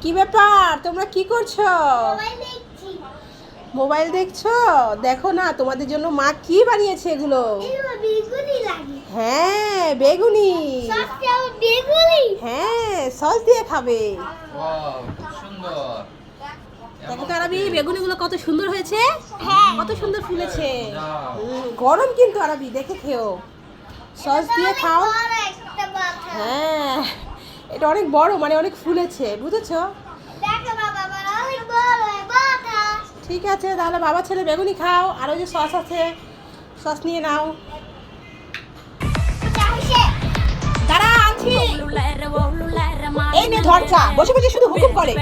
কি ব্যাপার, তোমরা কি করছো? মোবাইল দেখছো? দেখো না, তোমাদের জন্য মা কি বানিয়েছে এগুলো। হ্যাঁ বেগুনি। হ্যাঁ সস দিয়ে খাবে। দেখো তো আরবি, বেগুনিগুলো কত সুন্দর হয়েছে, কত সুন্দর ফুলেছে। গরম কিন্তু আরবি, দেখে খেও, সস দিয়ে খাও। হ্যাঁ এটা অনেক বড়, মানে অনেক ফুলেছে, বুঝেছো? ঠিক আছে, তাহলে বাবা ছেলে বেগুনি খাও, আর ওই যে সস আছে, সস নিয়ে নাও। দাঁড়া আনছি। এই নে ধরছা, বসে বসে শুধু হুকুম করে,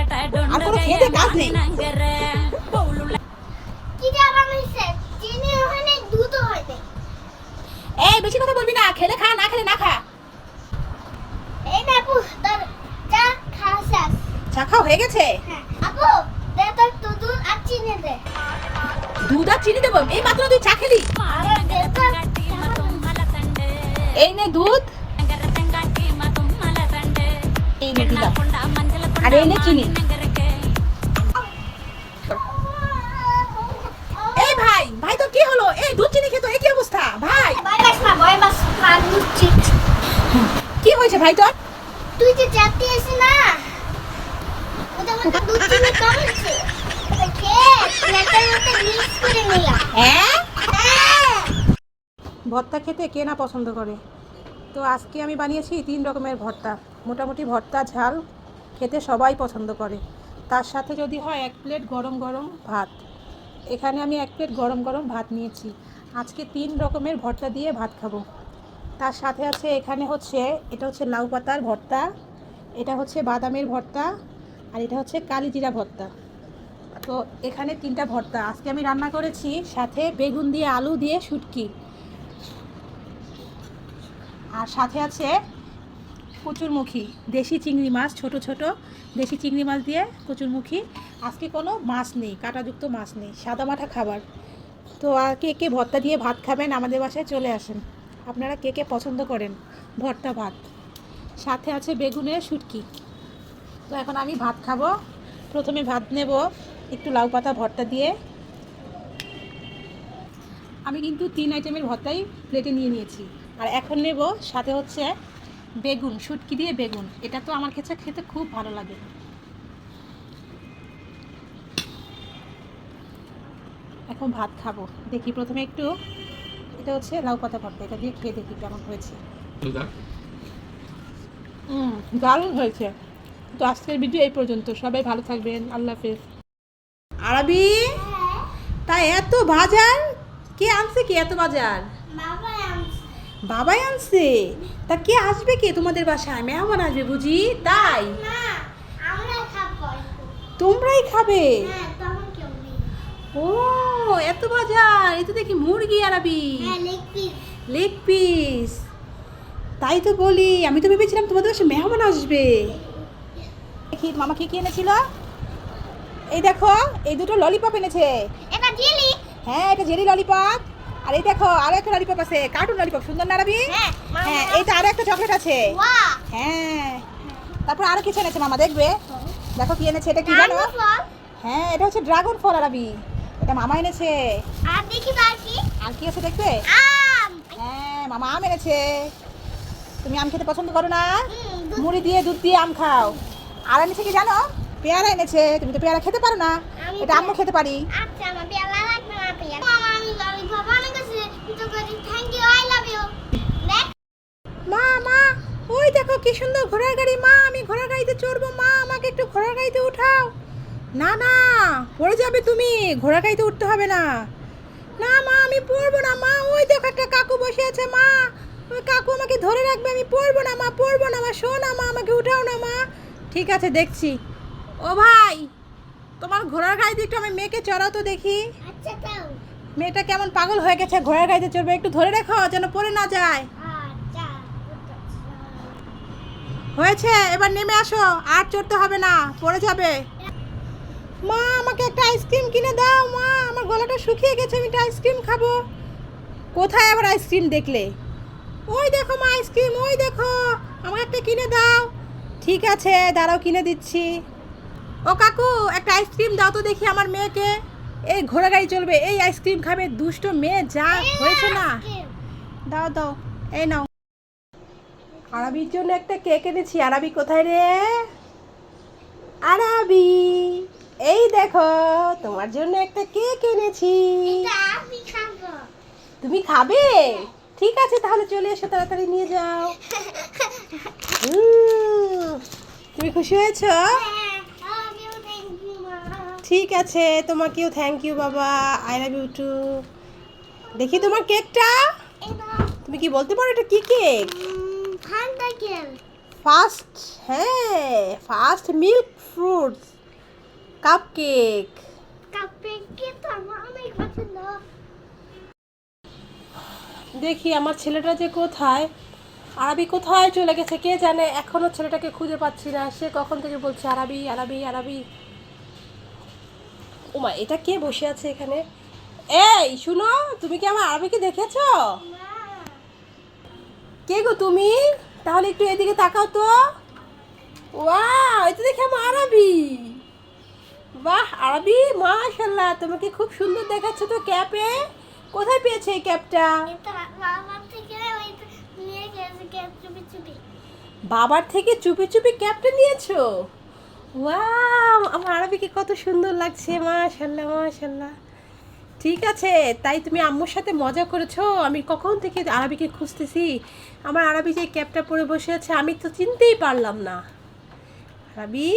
আর কোনো খেতে কাজ নেই। এই বেশি কথা বলবি না, খেলে খা, না খেলে না খা। এই না আপু, তোর চা খাওয়া শেষ। চা খাও হয়ে গেছে? হ্যাঁ আপু, দে তোর দুধ আর চিনি দে। দুধ আর চিনি দেবো? এই মাত্র তুই চা খেলি। আরে দে তোর। এই নে দুধ, এই নে দিলাম, আর এই নে চিনি। এই ভাই, ভাই তোর কি হলো? এই দুধ চিনি খেতো, এই কি অবস্থা ভাই? বয় বাস না দুধ চিনি। কি হয়েছে ভাই তোর? তুই যে চাটি এসে না, ওটা মধ্যে দুধ চিনি কম আছে। প্লেটের মধ্যে মিক্স করে নিলাম। হ্যাঁ, হ্যাঁ। ভর্তা খেতে কে না পছন্দ করে। তো আজকে আমি বানিয়েছি 3 রকমের ভর্তা। মোটামুটি ভর্তা ঝাল খেতে সবাই পছন্দ করে। তার সাথে যদি হয় 1 প্লেট গরম গরম ভাত। এখানে আমি 1 প্লেট গরম গরম ভাত নিয়েছি। আজকে 3 রকমের ভর্তা দিয়ে ভাত খাবো। তার সাথে আছে এখানে হচ্ছে, এটা হচ্ছে লাউ পাতার ভর্তা, এটা হচ্ছে বাদামের ভর্তা, আর এটা হচ্ছে কালিজিরা ভর্তা। তো এখানে 3টা ভর্তা আজকে আমি রান্না করেছি, সাথে বেগুন দিয়ে আলু দিয়ে শুটকি, আর সাথে আছে কচুরমুখী দেশি চিংড়ি মাছ, ছোট ছোট দেশি চিংড়ি মাছ দিয়ে কচুরমুখী। আজকে কোনো মাছ নেই, কাঁটাযুক্ত মাছ নেই, সাদামাটা খাবার। তো আর কে কে ভর্তা দিয়ে ভাত খাবেন আমাদের বাসায় চলে আসেন। আপনারা কে কে পছন্দ করেন ভর্তা ভাত? সাথে আছে বেগুনের শুটকি। তো এখন আমি ভাত খাবো। প্রথমে ভাত নেব একটু লাউ পাতা ভর্তা দিয়ে। আমি কিন্তু 3 আইটেমের ভর্তাই প্লেটে নিয়ে নিয়েছি। আর এখন নেব সাথে হচ্ছে বেগুন, শুটকি দিয়ে বেগুন। এটা তো আমার কাছে খেতে খুব ভালো লাগে। এখন ভাত খাবো, দেখি প্রথমে একটু, এটা হচ্ছে লাউ পাতা ভর্তা, এটা দিয়ে খেয়ে দেখি কেমন হয়েছে। দারুণ হয়েছে। তো আজকের ভিডিও এই পর্যন্ত, সবাই ভালো থাকবেন, আল্লাহ হাফেজ। আরবি, তাই এত বাজার কে আনছে? কি এত বাজার? বাবাই আনছে? তা কে আসবে, কে তোমাদের বাসায় মেহমান আসবে বুঝি? তাই তোমরাই খাবে? ও এত বাজার, এই তো দেখি মুরগি আরবি, লেগ পিস। তাই তো বলি, আমি তো ভেবেছিলাম তোমাদের বাসায় মেহমান আসবে। দেখি মামা কি কি এনেছিল। এই দেখো, এই দুটো ললিপপ এনেছে। এটা জেলি। হ্যাঁ এটা জেলি ললিপপ। আর এই দেখো আরো একটা ললিপপ আছে, কার্টুন ললিপপ, সুন্দর না আরবি? হ্যাঁ এইটা আরো একটা চকলেট আছে। হ্যাঁ তারপর আরো কিছু এনেছে মামা, দেখবে দেখো কি এনেছে, এটা কি জানো? হ্যাঁ এটা হচ্ছে ড্রাগন ফল আরবি, এটা মামা এনেছে। আর দেখি বাকি আর কি আছে দেখবে? আম। হ্যাঁ মামা আম এনেছে। তুমি আম খেতে পছন্দ করো না? মুড়ি দিয়ে দুধ দিয়ে আম খাও। আর এনেছে কি জানো? পেয়ারা এনেছে। তুমি তো পেয়ারা খেতে পারো না, এটা আম্মু খেতে পারি। আচ্ছা আমার পেয়ারা লাগবে না, পেয়ারা মামা আমি ললিপপ অনেক আছে, তো করি thank you, I love you. মা মা ওই দেখো কি সুন্দর ঘোড়ার গাড়ি। মা আমি ঘোড়ার গাড়িতে চড়বো, মা আমাকে একটু ঘোড়ার গাড়িতে উঠাও। না না পড়ে যাবে তুমি, ঘোড়ার গাড়িতে উঠতে হবে না। না মা আমি পড়বো না মা, ওই দেখো একটা কাকু বসে আছে মা, ওই কাকু আমাকে ধরে রাখবে, আমি পড়বো না মা, পড়বো না মা, শোনা মা আমাকে উঠাও না মা। ঠিক আছে দেখছি। ও ভাই তোমার ঘোড়ার গাড়িতে একটু আমার মেয়েকে চড়াও তো দেখি। আচ্ছা তাও। মেয়েটা কেমন পাগল হয়ে গেছে, ঘোড়ার গাড়িতে চড়বে, একটু ধরে রেখো যেন পড়ে না যায়। আচ্ছা হয়েছে, এবার নেমে আসো, আর চড়তে হবে না, পড়ে যাবে। মা আমাকে একটা আইসক্রিম কিনে দাও মা, আমার গলাটা শুকিয়ে গেছে, আমি একটা আইসক্রিম খাবো। কোথায় আবার আইসক্রিম দেখলে? ওই দেখো মা আইসক্রিম, ওই দেখো, আমাকে একটা কিনে দাও। ঠিক আছে দাঁড়াও কিনে দিচ্ছি। ও কাকু একটা আইসক্রিম দাও তো দেখি আমার মেয়েকে। এই ঘোড়া গাড়ি চলবে, এই আইসক্রিম খাবে দুষ্ট মেয়ে, যা হয়েছে না। দাও দাও, এই নাও। আরাবির জন্য একটা কেক এনেছি। আরাবি কোথায় রে? আরাবি, এই দেখো তোমার জন্য একটা কেক এনেছি। এটা আমি খাবো। তুমি খাবে? ঠিক আছে তাহলে চলে এসো, তাড়াতাড়ি নিয়ে যাও। তুমি খুশি হয়েছো? হ্যাঁ, আমিও thank you, মা। ঠিক আছে, তোমাকেও থ্যাংক ইউ বাবা। I love you too. দেখি তোমার কেকটা। এই নাও। তুমি কি বলতে পারো এটা কি কেক? ঠান্ডা কেক। ফার্স্ট, হ্যাঁ first milk fruits cup cake. কাপে কি তো আমার অনেক পছন্দ। দেখি আমার ছেলেটা যে কোথায়, আরবি কোথায় চলে গেছে কে জানে, এখনো ছেলেটাকে খুঁজে পাচ্ছি না। সে কখন থেকে বলছে আরবি আরবি আরবি। ওমা, এটা কে বসে আছে এখানে? এই শুনো, তুমি কি আমার আরবিকে দেখেছো? মা, কে গো তুমি? তাহলে একটু এদিকে তাকাও তো। ওয়াও, এটা দেখে আমার আরবি। বাহ আরবি, মাশাআল্লাহ, তোমাকে খুব সুন্দর দেখাচ্ছে তো ক্যাপে। কোথায় পেয়েছে এই ক্যাপটা? এটা বাবার থেকে ওইটা নিয়ে গেছে কেক চুপি চুপি। বাবার থেকে চুপি চুপি ক্যাপটা নিয়েছো? ওয়াও, আমার আরবিকে কত সুন্দর লাগছে, মাশাআল্লাহ মাশাআল্লাহ। ঠিক আছে, তাই তুমি আম্মুর সাথে মজা করেছো? আমি কখন থেকে আরবিকে খুঁজতেছি। আমার আরবি যে ক্যাপটা পরে বসে আছে, আমি তো চিনতেই পারলাম না। আরবি